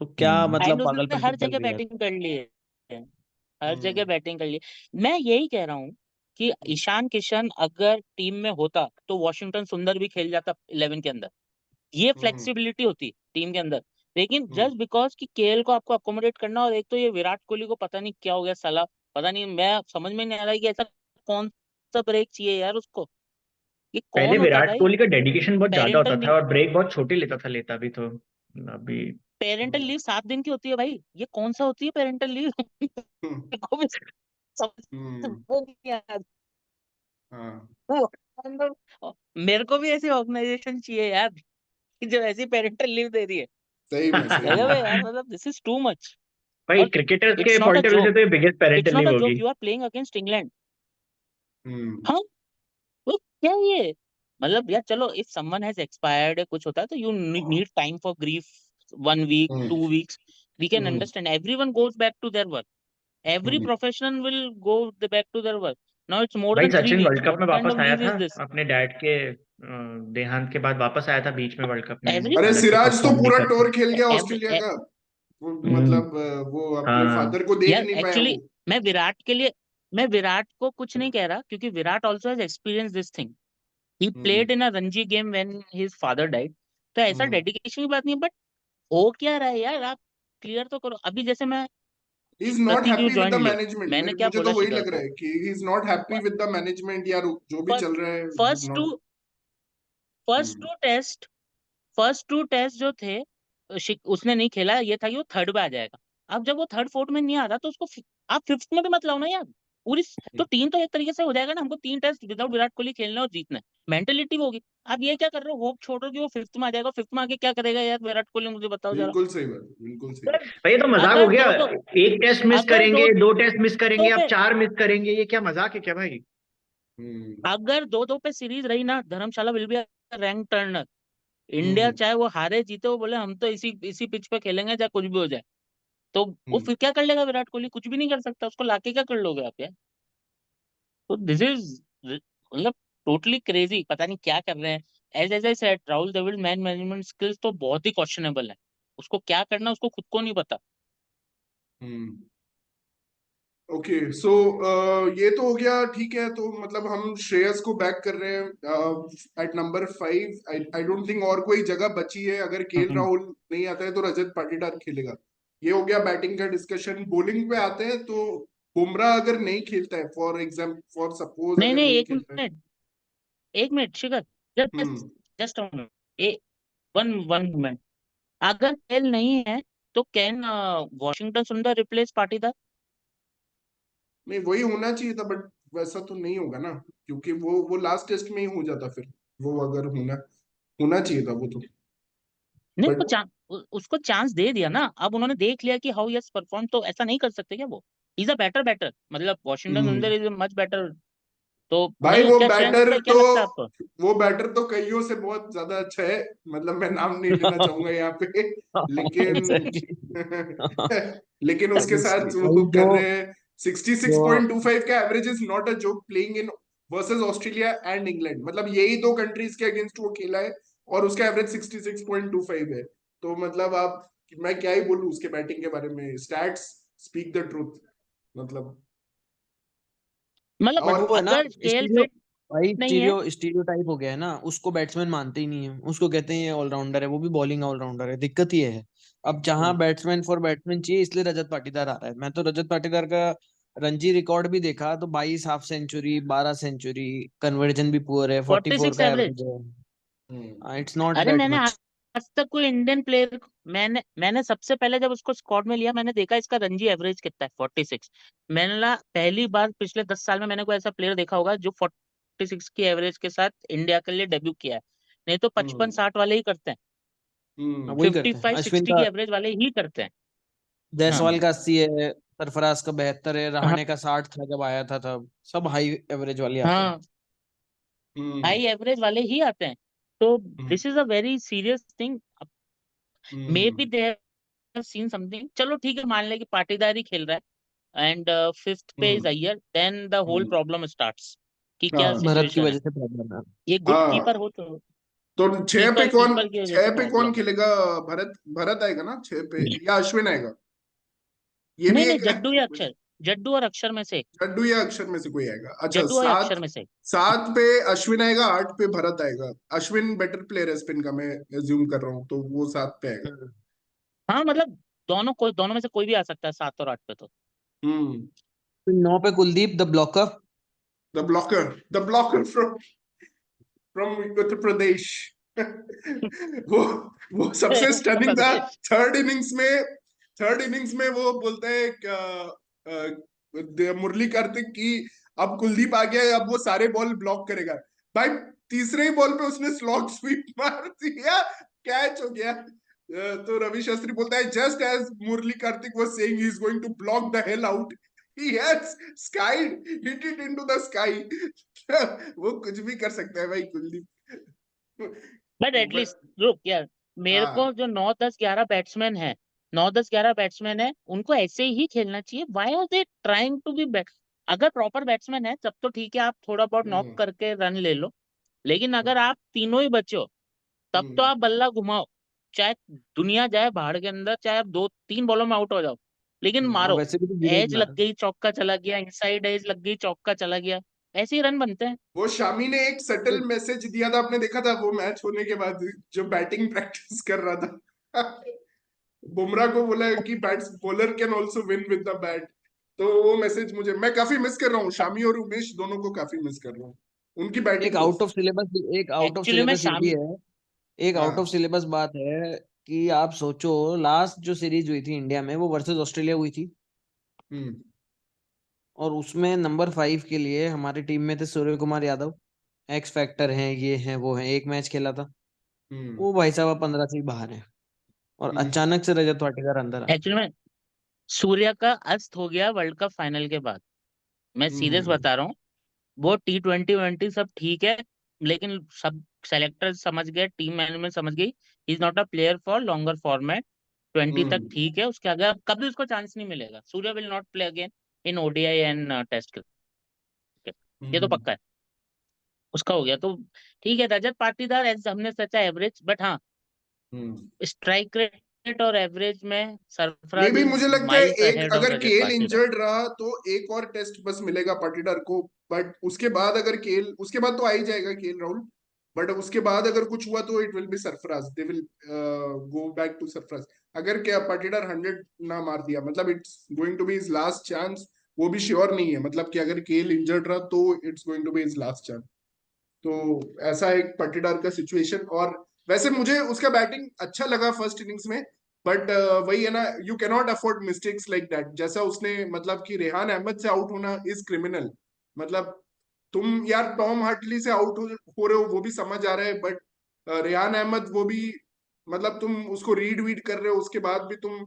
तो क्या हम्म मतलब एंड उसने पागलपंती हर चल जगह रही है। बैटिंग कर ली है, हर जगह हम्म बैटिंग कर ली है। मैं यही कह रहा हूँ कि ईशान किशन अगर टीम में होता तो वॉशिंगटन सुंदर भी खेल जाता 11 के अंदर। ये हम्म फ्लेक्सिबिलिटी होती टीम के अंदर। लेकिन हम्म जस्ट बिकॉज कि केएल को आपको अकोमोडेट करना, और एक तो ये विराट कोहली को पता नहीं क्या हो गया साला, पता नहीं, मैं समझ में नहीं आ रहा है कि ऐसा कौन सा ब्रेक चाहिए यार उसको। ये पहले कौन होता है विराट भाई? कोहली का डेडिकेशन बहुत ज्यादा पेरेंटल होता था लीव, और ब्रेक बहुत छोटे लेता था, लेता भी तो। अभी पेरेंटल लीव 7 दिन की होती है भाई, ये कौन सा होती है पेरेंटल लीव? हम्म को भी समझ हम्म, वो नहीं आता। हाँ मेरे को भी ऐसी ऑर्गेनाइजेशन चाहिए यार, कि जो ऐसी पेरेंटल लीव दे रही है। सही में सही गजब है में। यार, मतलब दिस इज टू मच। भाई और क्रिकेटर्स के it's not a point of view से जोक, तो ये biggest it's parental not leave a होगी। Joke, you are playing against England. Hmm हाँ, वो क्या है ये? मतलब यार चलो, इफ समवन हैज एक्सपायर्ड कुछ होता है तो you need time for grief, 1 week, hmm 2 weeks, we can hmm understand, everyone goes back to their work, every hmm. professional will go back to their work. Now it's more भाई than three Sachin world weeks cup what में kind वापस of आया leave था, is this? अपने dad के देहांत के बाद वापस आया था बीच में वर्ल्ड कप में, Every अरे अलग से सिराज तो परफॉर्म भी पूरा करके। टूर खेल गया every ऑस्ट्रेलिया का। वो हम्म। मतलब वो अपने हाँ। फादर को देख यार नहीं पाया एक्चुअली वो। मैं विराट के लिए, मैं विराट को कुछ नहीं कह रहा, क्योंकि Virat also has experienced this thing. He hmm played in a Ranji game when his father died. तो ऐसा हम्म। डेडिकेशन की बात नहीं है, बट हो क्या रहा है यार, आप क्लियर तो करो। अभी जैसे मैं, ही इज नॉट प्रतीक you happy with the joined late, management. मैंने मेरे क्या मुझे तो बोला वही शिखर लग रहा को? है कि he is not happy with the management या जो भी चल रहा है। He is first two not. First two test first 2 test जो थे, उसने नहीं खेला, ये था कि वो थर्ड पे आ जाएगा। अब जब वो थर्ड फोर्थ में नहीं आ रहा तो उसको आप फिफ्थ में भी मत लाओ ना यार। तो टीम तो एक तरीके से हो जाएगा ना, हमको 3 टेस्ट विदाउट विराट कोहली खेलने और जीतना है, मेंटेलिटी वो होगी। आप ये क्या कर रहे हो, होप छोड़ रहे हो कि वो फिफ्थ में आ जाएगा। फिफ्थ में आके क्या करेगा यार विराट कोहली, मुझे बताओ जरा। बिल्कुल सही बात, बिल्कुल सही बात। भाई ये तो मजाक हो अगर गया। दो दो एक टेस्ट मिस अगर दो करेंगे, 2 टेस्ट मिस करेंगे, दो अब पे 4 मिस करेंगे, ये क्या मजाक है क्या भाई? अगर 2-2 पे सीरीज रही ना, Dharamshala will be rank turner. India hmm चाहे वो हारे जीते, वो बोले हम तो इसी पिच पे खेलेंगे चाहे कुछ भी हो जाए, तो वो हम्म फिर क्या कर लेगा विराट कोहली? कुछ भी नहीं कर सकता, उसको लाके क्या कर लोगे आप यार? तो दिस इज मतलब टोटली क्रेजी, पता नहीं क्या कर रहे हैं। As I said, Rahul Dravid man management skills तो बहुत ही क्वेश्चनेबल है। उसको क्या करना उसको खुद को नहीं पता। हम्म ओके सो ये तो हो गया, ठीक है। तो मतलब हम श्रेयस को बैक कर रहे हैं at number 5। I don't think और कोई जगह बची है। अगर केएल हम्म। राहुल नहीं आता है तो रजत पाटीदार खेलेगा। ये हो गया बैटिंग का डिस्कशन। बॉलिंग पे आते हैं तो बुमराह अगर नहीं खेलता है, फॉर एग्जाम्पल, फॉर सपोज नहीं अगर नहीं, नहीं एक खेलता है। मिनट, एक मिनट शिखर, जस्ट हम्म जस्ट वन वन मिनट। अगर खेल नहीं है तो कैन वॉशिंगटन सुंदर रिप्लेस पाटीदार? नहीं, वही होना चाहिए था, बट वैसा तो नहीं होगा ना, क्योंकि वो लास्ट टेस्ट में ही हो जाता फिर। वो अगर होना होना चाहिए था वो तो। नहीं, बट उसको चांस दे दिया ना। अब उन्होंने देख लिया कि हाउ यस परफॉर्म, तो ऐसा नहीं कर सकते क्या? वो इज अ बेटर बैटर, मतलब वॉशिंगटन सुंदर हम्म इज मच बेटर। तो भाई नहीं, क्या चेंज है, क्या लगता है आपको? वो बैटर तो कईयों से बहुत ज्यादा अच्छा है। मतलब मैं नाम नहीं लेना चाहूंगा यहाँ पे, लेकिन एग्जैक्टली। लेकिन उसके साथ भाई वो जो कर रहे हैं। जो 66.25 का average is not a joke, playing in versus Australia and England. मतलब यही दो कंट्रीज के अगेंस्ट वो खेला है, और उसका एवरेज 66.25 है। तो मतलब आप, मैं क्या ही बोलूं उसके बैटिंग के बारे में। स्टैट्स स्पीक द ट्रूथ मतलब। मतलब बट और वो है ना, अगर केएल स्टीरियो फिट भाई नहीं है, स्टीरियो टाइप हो गया है ना, उसको बैट्समैन मानते ही नहीं है, उसको कहते हैं ये ऑलराउंडर है, वो भी बॉलिंग ऑलराउंडर है। दिक्कत ये है, अब जहां बैट्समैन फॉर बैट्समैन चाहिए, इसलिए रजत पाटीदार आ रहा है। मैं तो रजत पाटीदार का रणजी रिकॉर्ड भी देखा तो 22 हाफ सेंचुरी, 12 सेंचुरी, कन्वर्जन भी पुअर है, 44 46 का एवरेज एवरेज। है। इट्स नॉट अरे दैट मैंने मच। आज तक कोई इंडियन प्लेयर, मैंने सबसे पहले जब उसको स्क्वाड में लिया, मैंने देखा इसका रणजी एवरेज कितना है, 46। मैंने ना पहली बार पिछले 10 साल में मैंने कोई ऐसा प्लेयर देखा होगा जो 46 की एवरेज के साथ इंडिया के लिए डेब्यू किया है। नहीं तो 55-60 वाले ही करते हैं, वही करते हैं। 55 अश्विन 60 की का, एवरेज वाले ही करते हैं। हाँ जायसवाल का 80 है, सरफराज का 72 है, हाँ रहाणे का 60 था जब आया था तब। सब हाई एवरेज वाले आते हैं। हाँ, हाई एवरेज वाले ही आते हैं। तो this is a very serious thing. May be they have seen something. चलो ठीक है, मान ले कि पाटीदार ही खेल रहा है एंड फिफ्थ पे is Iyer, then the whole problem starts कि क्या हाँ भरत की सिचुएशन है। वजह से प्रॉब्लम है। ये गुड कीपर हाँ हो तो तो कीपर कीपर की वजह से 6 पे कौन प्रॉब्लम है। खेलेगा? भरत भरत आएगा ना 6 पे, या अश्विन आएगा? ये भी नहीं नहीं, एक जड्डू या अक्षर, जड्डू और अक्षर में से, जड्डू या अक्षर में से कोई आएगा। अच्छा, जड्डू या अक्षर सात में से। 7 पे अश्विन आएगा, 8 पे भरत आएगा। अश्विन बेटर प्लेयर है स्पिन का, मैं एज्यूम कर रहा हूँ, तो वो 7 पे आएगा। हम्म। हाँ मतलब दोनों में से कोई भी आ सकता है 7 और 8 पे तो। हम्म फिर 9 पे Kuldeep the blocker. The blocker from Uttar Pradesh. वो वो सबसे उत्तर स्टनिंग था। प्रदेश। थर्ड इनिंग्स में थर्ड इनिंग्स में वो बोलता है मुरली कार्तिक की, अब कुलदीप आ गया है, अब वो सारे बॉल ब्लॉक करेगा। भाई तीसरे ही बॉल पे उसने स्लॉग स्वीप मार दिया, कैच हो गया। तो रवि शास्त्री बोलता है, just as Murali Karthik was saying he is going to block the hell out, he has skied hit it into the sky. वो कुछ भी कर सकता है भाई कुलदीप। बट बट एटलीस्ट रुक यार, मेरे हाँ को जो 9 10 11 बैट्समैन है, 9 10 11 बैट्समैन है, उनको ऐसे ही खेलना चाहिए। Why are they trying to be bat? अगर प्रॉपर बैट्समैन है तब तो ठीक है, आप थोड़ा बहुत नॉक हम्म, करके रन ले लो। लेकिन अगर आप तीनों ही बचे हो, तब तो हम्म, आप बल्ला घुमाओ, चाहे दुनिया जाए बाहर के अंदर, चाहे आप 2 3 बॉलों में आउट हो जाओ, लेकिन और मारो। वैसे भी तो गिरे एज लग गई चौका चला गया, इनसाइड एज लग गई चौका चला गया, ऐसे ही रन बनते हैं। वो शामी ने एक सटल मैसेज दिया था, आपने देखा था वो मैच होने के बाद, जो बैटिंग प्रैक्टिस कर रहा था। बुमराह को बोला कि bats bowler can also win with the bat. तो वो मैसेज मुझे, मैं काफी मिस कर रहा हूँ, शामी और उमेश दोनों को काफी मिस कर रहा हूँ, उनकी एक बैटिंग को। आउट ऑफ सिलेबस एक आउट ऑफ एक्चुअली में सिलेबस ये भी शाम है। एक आउट ऑफ हाँ सिलेबस बात है कि आप सोचो, लास्ट जो सीरीज हुई थी इंडिया में वो वर्सेस ऑस्ट्रेलिया हुई थी, हम्म और उसमें नंबर 5 के लिए हमारी टीम में थे सूर्य कुमार यादव, एक्स फैक्टर हैं, ये हैं वो हैं। एक मैच खेला था, हम्म वो भाई साहब 15 से ही बाहर है, और हम्म अचानक से रजत पाटीदार अंदर आ एक्चुअली में सूर्या का अस्त हो गया वर्ल्ड कप फाइनल के बाद। मैं सीरियस हम्म बता रहा हूँ, वो T20 सब ठीक है, लेकिन सब सेलेक्टर समझ गए, टीम मैनेजमेंट समझ गई, is not a player for longer format. 20 तक ठीक है, उसके आगे अब कभी उसको चांस नहीं मिलेगा। Surya will not play again in ODI and test cricket, ये तो पक्का है, उसका हो गया। तो ठीक है, रजत पाटीदार एज हमने सोचा एवरेज, बट हाँ स्ट्राइक रेट और एवरेज में मे सरफराज भी इज मुझे लगता है माइल्स एक अहेड ऑफ अगर रजत केएल पाटीदार। इंजर्ड रहा तो एक और टेस्ट बस मिलेगा पाटीदार को, बट उसके बाद अगर केएल, उसके बाद तो आ ही जाएगा केएल राहुल, बट उसके बाद अगर कुछ हुआ तो it will be Sarfaraz, they will go back to Sarfaraz. अगर क्या पाटीदार 100 ना मार दिया, मतलब it's going to be his last chance, वो भी श्योर नहीं है, मतलब कि अगर केएल इंजर्ड रहा तो it's going to be his last chance. तो ऐसा एक पाटीदार का सिचुएशन। और वैसे मुझे उसका बैटिंग अच्छा लगा फर्स्ट इनिंग्स में, बट वही है ना, you cannot afford mistakes like that, जैसा उसने मतलब कि रेहान अहमद से आउट होना इज क्रिमिनल। मतलब तुम यार टॉम हार्टली से आउट हो रहे हो वो भी समझ आ रहा है, बट रेहान अहमद वो भी, मतलब तुम उसको रीड वीड कर रहे हो, उसके बाद भी तुम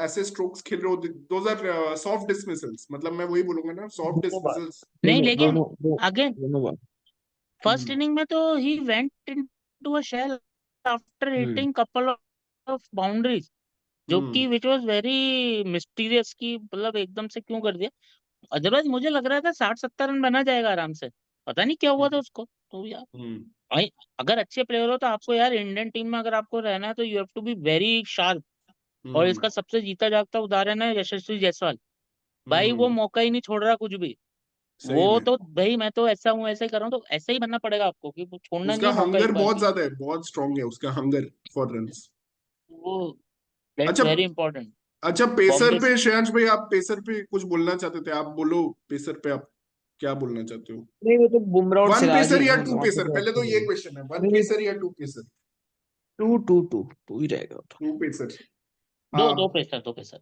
ऐसे स्ट्रोक्स खेल रहे हो, दोज आर सॉफ्ट डिसमिसल्स, मतलब मैं वही बोलूंगा ना, सॉफ्ट दोनों बात डिसमिसल्स। नहीं, दोनों लेकिन दोनों दो, अगेन दोनों बात। फर्स्ट इनिंग में तो he went into a shell after hmm hitting couple of boundaries, जो कि विच वाज वेरी मिस्टीरियस, की मतलब एकदम से क्यों कर दिया। अदरवाइज मुझे लग रहा था 60-70 रन बना जाएगा आराम से, पता नहीं क्या हुआ था उसको। तो यार भाई, अगर अच्छे प्लेयर हो तो आपको यार इंडियन टीम में अगर आपको रहना है तो you have to be very sharp. और इसका सबसे जीता जागता उदाहरण है यशस्वी जायसवाल, भाई वो मौका ही नहीं छोड़ रहा कुछ भी। सही वो में तो भाई मैं तो ऐसा हूँ, ऐसा ही कर रहा हूँ, तो ऐसा ही बनना पड़ेगा आपको कि वो छोड़ना नहीं उसका है मौका हंगर एक बार बहुत भी। ज्यादा है, बहुत स्ट्रांग है उसका हंगर फॉर रन्स। वो दैट्स अच्छा, वेरी इंपॉर्टेंट। अच्छा पेसर बॉम्बे पे श्रेयांश भाई, आप पेसर पे कुछ बोलना चाहते थे, आप बोलो। पेसर पे आप क्या बोलना चाहते हो? नहीं, वो तो बुमराह और वन सिराज ही पेसर है, या टू मतलब वहां पे पेसर, कोई पहले तो ऑप्शन ये नहीं। क्वेश्चन है, वन नहीं नहीं, पेसर या two pacer? Two two two two ही रहेगा वो तो। Two pacer. दो हाँ दो पेसर, दो पेसर।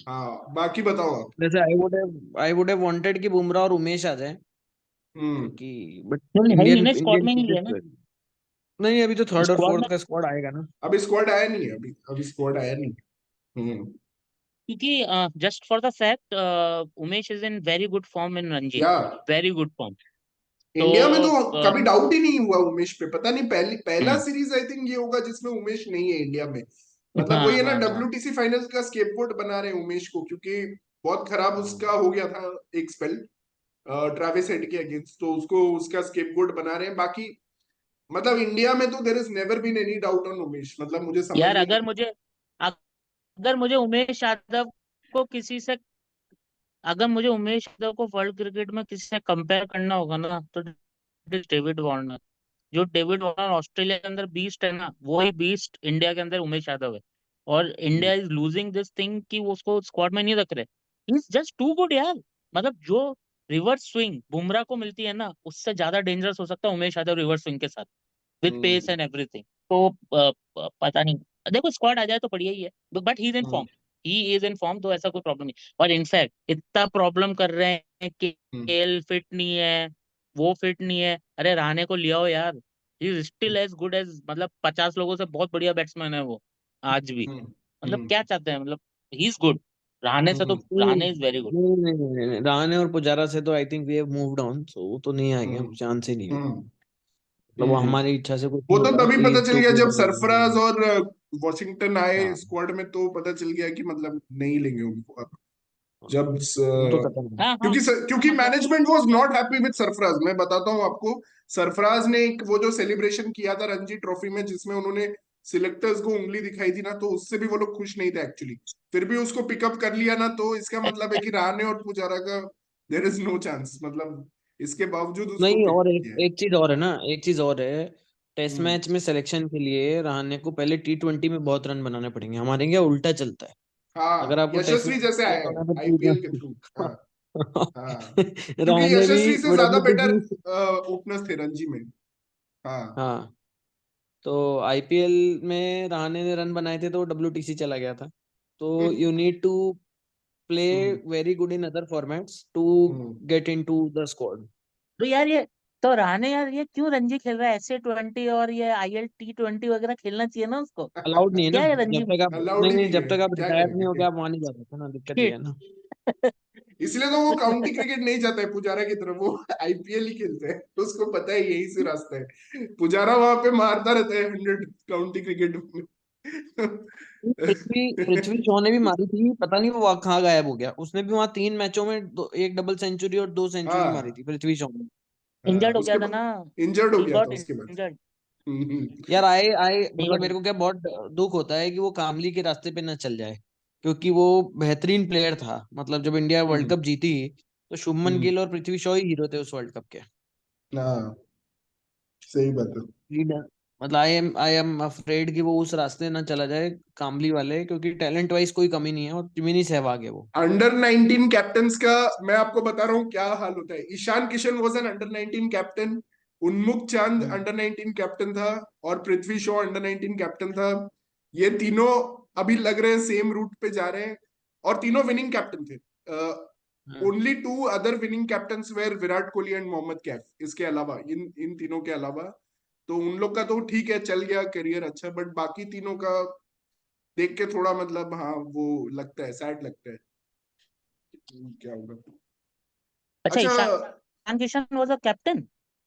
हाँ, बाकी बताओ आप। जैसे आई वुड हैव वांटेड कि बुमराह और उमेश आ जाए, हम्म क्योंकि बट नहीं भाई, इंडियन इन्हें स्क्वाड इंडियन में ही नहीं लिया क्रिकेट ना, नहीं, अभी तो थर्ड और स्क्वाड में, फोर्थ का स्क्वाड आएगा ना। अभी स्क्वाड आया नहीं है, अभी अभी स्क्वाड आया नहीं। हम्म क्योंकि just for the fact Umesh is in very good form in Ranji, या वेरी गुड फॉर्म। तो इंडिया में तो uh, कभी डाउट ही नहीं हुआ उमेश पे, पता नहीं पहला हम्म, सीरीज आई थिंक ये होगा जिसमें उमेश नहीं है इंडिया में। मतलब वही हाँ है ना, हाँ हाँ डब्ल्यूटीसी फाइनल का स्केपगोट बना रहे हैं उमेश को, क्योंकि बहुत खराब उसका हो गया था एक स्पेल ट्रेविस हेड के अगेंस्ट, तो उसको उसका स्केपगोट बना रहे हैं। बाकी मतलब इंडिया में तो there is never been any doubt on Umesh, मतलब मुझे समझ यार, में नहीं। अगर मुझे उमेश यादव को किसी से अगर मुझे उमेश यादव को वर्ल्ड क्रिकेट में किसी से कंपेयर करना होगा ना, तो डेविड वार्नर। जो डेविड वार्नर ऑस्ट्रेलिया के अंदर बीस्ट है ना, वही बीस्ट इंडिया के अंदर उमेश यादव है। और India is losing this thing कि वो उसको स्क्वाड में नहीं रख रहे। He is just too good यार। मतलब जो रिवर्स स्विंग बुमराह को मिलती है ना, उससे ज्यादा डेंजरस हो सकता है उमेश यादव रिवर्स स्विंग के साथ, with pace hmm and everything. तो पता नहीं, देखो स्क्वाड आ जाए तो बढ़िया ही है, but he is in hmm form, he is in form, तो ऐसा कोई प्रॉब्लम नहीं। और इनफैक्ट इतना प्रॉब्लम कर रहे हैं कि हम्म केएल फिट नहीं है, वो फिट नहीं है, अरे रहाणे को लिया हो यार, he is still as good as, मतलब 50 लोगों से बहुत बढ़िया बैट्समैन है वो आज भी। हम्म मतलब हम्म क्या चाहते हैं, मतलब ही इज गुड। रहाणे से तो, हम्म नहीं रहाणे इज वेरी गुड। नहीं नहीं नहीं नहीं, रहाणे और पुजारा से तो I think we have moved on, so वो तो नहीं आएंगे, हम्म चांस ही नहीं है। हम्म मतलब वो हम्म। हमारी इच्छा से कुछ वो नहीं तो होगा तभी कि पता चल टू गया जब प्लेयर। सरफराज और वॉशिंगटन आए हाँ, स्क्वाड में, तो पता चल गया कि मतलब नहीं लेंगे उनको अब। हाँ, जब वो तो खत्म है। हाँ हाँ क्योंकि मतलब management was not happy with Sarfaraz. मैं बताता हूँ आपको, सरफराज ने एक वो जो सेलिब्रेशन किया था रणजी ट्रॉफी में, जिसमें उन्होंने सिलेक्टर्स को उंगली दिखाई थी ना, तो उससे भी वो लोग खुश नहीं थे एक्चुअली। फिर भी उसको पिकअप कर लिया ना, तो इसका मतलब है कि रहाणे और पुजारा का देयर इज नो चांस, मतलब इसके बावजूद उसको नहीं, पिक और किया एक है। एक चीज और है ना, एक चीज और है। टेस्ट हम्म मैच में सिलेक्शन के लिए रहाणे को पहले T20 में बहुत रन बनाने पड़ेंगे, हमारे यहाँ उल्टा चलता है। अगर हाँ, आपको टेस्ट यशस्वी मैच जैसे आया खेलना है होना है आईपीएल के तो थ्रू। हाँ हाँ, क्योंकि रहाणे भी यशस्वी से वो ज्यादा बेटर WTC। ओपनर्स थे रणजी में। हाँ हाँ, तो आईपीएल में रहाणे ने रन बनाए थे तो WTC चला गया था। तो hmm you need to play hmm very good in other formats too hmm. Get into the squad. तो यार ये, तो रहाणे यार ये क्यों रणजी खेल रहा है, SC20 और ये ILT20 वगैरह खेलना चाहिए ना उसको। अलाउड नहीं है ना, क्या है रणजी जब में? तक आप अलाउड नहीं ही नहीं नहीं जब है, तक आप क्या रिटायर नहीं हो करेंगे। गए आप वहां नहीं जा सकते ना, दिक्कत ये है ना। इसलिए तो वो काउंटी क्रिकेट नहीं जाता है पुजारा की तरफ, वो आईपीएल ही खेलते हैं, तो उसको पता है यही से रास्ता है। पुजारा वहां पे मारता रहता है 100 काउंटी क्रिकेट में। पृथ्वी शॉ ने भी मारी थी, पता नहीं वो कहाँ गायब हो गया। उसने भी वहां 3 मैचों में एक डबल सेंचुरी और 2 सेंचुरी मारी हाँ थी पृथ्वी शॉ ने। इंजर्ड हो उसके गया था बाद ना, इंजर्ड हो ही गया था गॉट उसके बाद। इंजर्ड, यार आए आए ही मतलब गॉट। मेरे को क्या बहुत दुख होता है कि वो कामली के रास्ते पे न चल जाए, क्योंकि वो बेहतरीन प्लेयर था। मतलब जब इंडिया वर्ल्ड हम्म कप जीती तो शुभमन हम्म, गिल और पृथ्वी शॉ ही हीरो थे उस वर्ल्ड कप के। हाँ सही बात है। लीडर मतलब आई एम अफ्रेड कि वो उस रास्ते ना चला जाए कामली वाले, क्योंकि टैलेंट वाइज कोई कमी नहीं है और जिमिनी सहवाग है वो। अंडर 19 कैप्टन्स का मैं आपको बता रहा हूँ क्या हाल होता है। Ishan Kishan was an under 19 captain, Unmukt Chand hmm, under 19 captain था, और पृथ्वी शॉ अंडर 19 कैप्टन था। ये तीनों अभी लग रहे हैं सेम रूट पे जा रहे हैं, और तीनों विनिंग कैप्टन थे। हाँ। Only 2 other winning captains were Virat Kohli and Mohammad Kaif. इसके अलावा इन इन तीनों के अलावा, तो उन लोग का तो ठीक है, चल गया करियर अच्छा, बट बाकी तीनों का देख के थोड़ा मतलब हाँ वो लगता है, सैड लगता है क्या होगा। अच्छा, अच्छा, Ishan Kishan was a captain,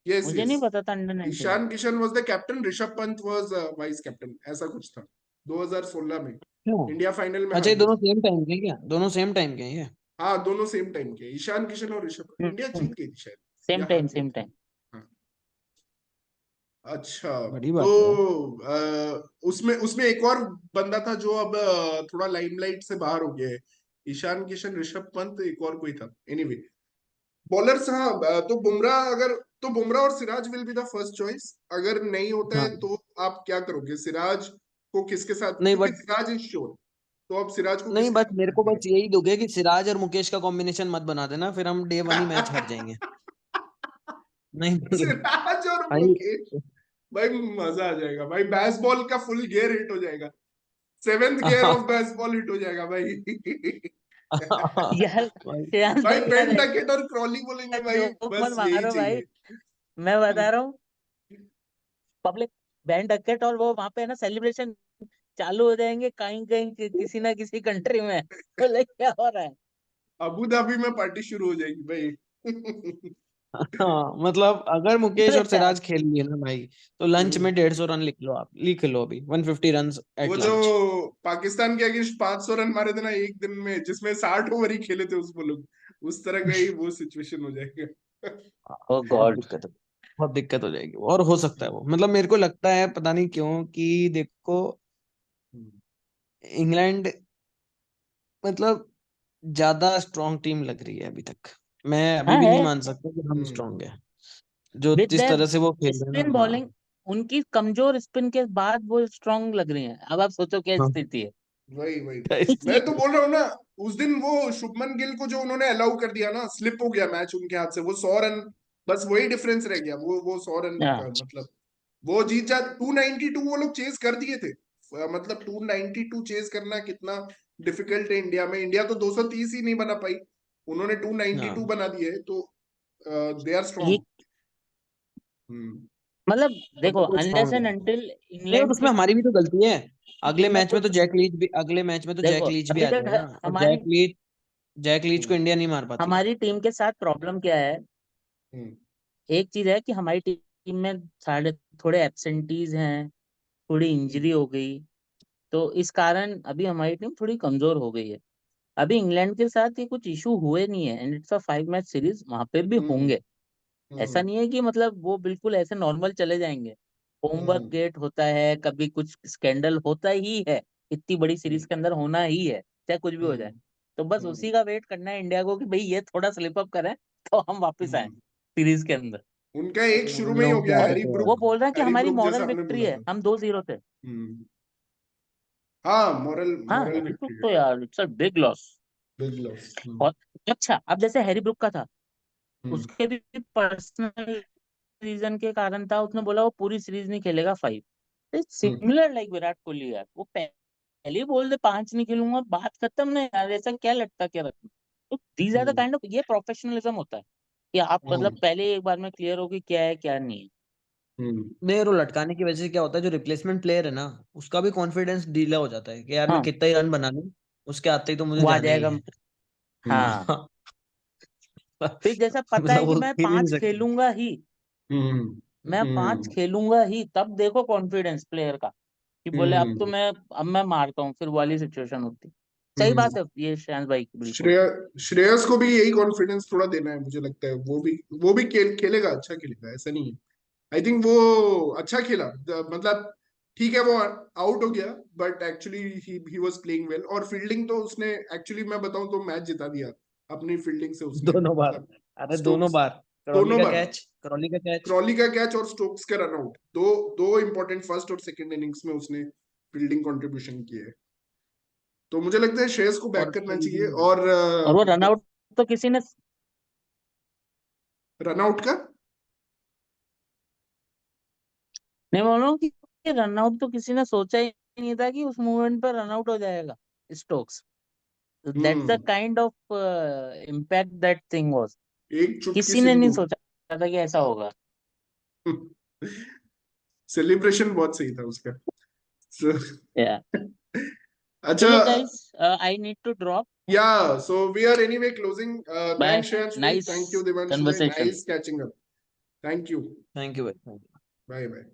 yes मुझे यस, नहीं पता था अंडर 19 में। Ishan Kishan was the captain, Rishabh Pant was vice captain, ऐसा कुछ था 2016 में क्यों? इंडिया फाइनल में अच्छा, हार ये गई दोनों थी। सेम टाइम के हैं क्या? दोनों सेम टाइम के हैं ये? हाँ दोनों सेम टाइम के, ईशान किशन और ऋषभ, इंडिया जीत गई थी शायद सेम या हार टाइम, गई सेम थी। टाइम। हाँ अच्छा। बड़ी तो बात है। उसमें उसमें एक और बंदा था जो अब थोड़ा लाइमलाइट से बाहर हो गया है। ईशान किशन, ऋषभ पंत, एक और कोई था, एनीवे बॉलर्स। हाँ तो बुमराह, अगर तो बुमराह और Siraj will be the first choice. अगर नहीं होता है हाँ तो आप क्या करोगे, सिराज को किसके साथ, नहीं क्योंकि बट सिराज इज श्योर, तो आप सिराज को नहीं किसके बस साथ मेरे को रखेंगे? बस यही दुख है कि सिराज और मुकेश का कॉम्बिनेशन मत बना देना, फिर हम डे 1 ही मैच हार जाएंगे। नहीं नहीं सिराज और भाई। मुकेश, भाई मजा आ जाएगा भाई, बेसबॉल का फुल गियर हिट हो जाएगा, 7th gear of baseball hit हो जाएगा भाई। यार भाई भाई यार पेंटाकेट और क्रॉली बोलेंगे भाई, जोक मत बस यही मारो भाई, चाहिए। मैं बता रहा हूँ, पब्लिक बैंड डकेट और वो वहां पे है ना सेलिब्रेशन चालू हो जाएंगे कहीं कहीं किसी ना किसी कंट्री में। बोले क्या हो रहा है। अबू धाबी में पार्टी शुरू हो जाएगी भाई। हाँ मतलब अगर मुकेश अरे और यार, सिराज खेल लिए ना भाई, तो लंच में 150 रन लिख लो, आप लिख लो अभी 150 रन वो एट जो लंच। पाकिस्तान के अगेंस्ट 500 रन मारे थे ना एक दिन में, जिसमें 60 ओवर ही खेले थे उस वो लोग, उस तरह का ही वो सिचुएशन हो जाएगा। ओ बहुत गॉड। दिक्कत है, बहुत दिक्कत हो जाएगी। और हो सकता है वो, मतलब मेरे को लगता है पता नहीं क्यों कि देखो इंग्लैंड मतलब ज्यादा स्ट्रांग टीम लग रही है अभी तक। मैं अभी हाँ भी नहीं है, मान सकता कि हम हम्म स्ट्रांग है। जो विद जिस तरह से वो देयर खेल रहे हैं स्पिन ना। हाँ बॉलिंग, उनकी कमजोर स्पिन के बाद वो स्ट्रांग लग रही हैं। अब आप सोचो क्या हाँ। स्थिति है। वही वही, मैं इसलिए तो बोल रहा हूँ ना, उस दिन वो शुभमन गिल को जो उन्होंने अलाउ कर दिया ना, स्लिप हो गया मैच उनके हाथ से, वो 100 रन, बस वही डिफरेंस रह गया, वो 100 रन का हाँ, मतलब, वो जीत जा 292 वो लोग चेज कर दिए थे। मतलब 292 चेज करना कितना डिफिकल्ट है इंडिया में, इंडिया तो 230 ही नहीं बना पाई, उन्होंने 292 हाँ बना दिए, तो दे आर ये स्ट्रॉन्ग। हम्म, मतलब देखो, अभी तो अनलेस स्ट्रांग एंड है। अनटिल नहीं और इंग्लैंड की उसमें हमारी भी तो गलती है। टीम में कुछ, अगले मैच में तो देखो जैक लीच भी अभी आ तक गया ना, और हमारी जैक लीच को इंडिया नहीं मार पाती। हमारी टीम के साथ प्रॉब्लम क्या है। हम्म, एक चीज है कि हमारी टीम में साढ़े थोड़े एब्सेंटीज हैं, थोड़ी हम्म, इंजरी हो गई, तो इस कारण अभी हमारी टीम थोड़ी कमजोर हो गई है। अभी इंग्लैंड के साथ ये कुछ इशू हुए नहीं है, and it's a 5 match series, वहां पे भी हम्म, होंगे। ऐसा हम्म, नहीं है कि मतलब वो बिल्कुल ऐसे नॉर्मल चले जाएंगे। होमवर्क हम्म, गेट होता है, कभी कुछ स्कैंडल होता ही है, इतनी बड़ी सीरीज के अंदर होना ही है, चाहे कुछ भी हो जाए। हम्म, तो बस हम्म, उसी का वेट करना है इंडिया को कि भाई ये थोड़ा स्लिप अप करें तो हम वापस आए हम्म। सीरीज के अंदर। उनका एक शुरू उन में ही हो लोगों की गया, और हैरी आदत है। वो ब्रुक, बोल रहे हैं कि हैरी हमारी ब्रुक मॉरल जैसा आपने विक्ट्री बोला है, था। हम 2-0 थे। हम्म, हाँ मॉरल हाँ, मॉरल हैरी ब्रुक विक्ट्री है, तो यार it's a big loss. Big loss. और अच्छा, अब जैसे हैरी ब्रुक का था, हम्म, उसके भी पर्सनल रीजन के कारण था, उसने बोला वो पूरी सीरीज नहीं खेलेगा 5। हम्म, सिमिलर लाइक विराट कोहली यार, वो पहले ही बोल दे 5 नहीं खेलूंगा, बात खत्म। नहीं यार, ऐसा क्या लगता क्या रखना। तो these are the hmm, kind of, ये प्रोफेशनलिज्म होता है कि आप मतलब हम्म, पहले ही एक बार में क्लियर हो कि क्या है क्या नहीं है। हम्म, नहीं, और लटकाने की वजह से क्या होता है, जो रिप्लेसमेंट प्लेयर है ना, उसका भी कॉन्फिडेंस ढीला हो जाता है कि यार मैं हाँ, कितना ही रन बना लूं, उसके आते ही तो मुझे वो आ जाना ही जाएगा। है। हम्म, हाँ, हाँ, फिर जैसा पता है मतलब कि वो मैं खेल ही नहीं 5 सकते। खेलूंगा ही, हम्म मैं 5 हम्म खेलूंगा ही, तब देखो कॉन्फिडेंस प्लेयर का कि बोले अब तो हम्म अब मैं मारता हूँ, फिर वो वाली सिचुएशन होती। सही हम्म बात है ये श्रेयांश भाई की, बिल्कुल। श्रेयस को भी यही कॉन्फिडेंस थोड़ा देना है, मुझे लगता है वो भी खेलेगा, अच्छा खेलेगा, ऐसा नहीं है। आई थिंक वो अच्छा खेला, मतलब ठीक है वो आउट हो गया, but actually he was playing well, और फील्डिंग तो उसने एक्चुअली, मैं बताऊं तो मैच जिता दिया अपनी फील्डिंग से उसने, दोनों बार, मतलब अरे दोनों स्टोक्स, बार, क्रॉली दोनों का बार, कैच, क्रॉली का कैच। क्रॉली का कैच और स्टोक्स का रनआउट, दो दो इंपॉर्टेंट फर्स्ट और सेकंड इनिंग्स में उसने फील्डिंग कंट्रीब्यूशन की है। तो मुझे लगता है श्रेयस को बैक और करना चाहिए, फील्डिंग, और और वो रनआउट तो किसी ने रनआउट का नहीं, बोल रहा हूँ कि रनआउट तो किसी ने सोचा ही नहीं था कि उस मूवमेंट पर रनआउट हो जाएगा Stokes. That's the hmm kind of impact that thing was. एक चुटकी किसी ने नहीं सिंधु। सोचा था कि ऐसा होगा। सेलिब्रेशन बहुत सही था उसका। So, या अच्छा, चलो guys, I need to drop. yeah, so we are anyway closing. Bye, Thanks, Shreyanshu bhai. Nice Thank you, Devanshu bhai. Conversation. Nice catching up. Thank you. Thank you भाई, thank you. Bye bye.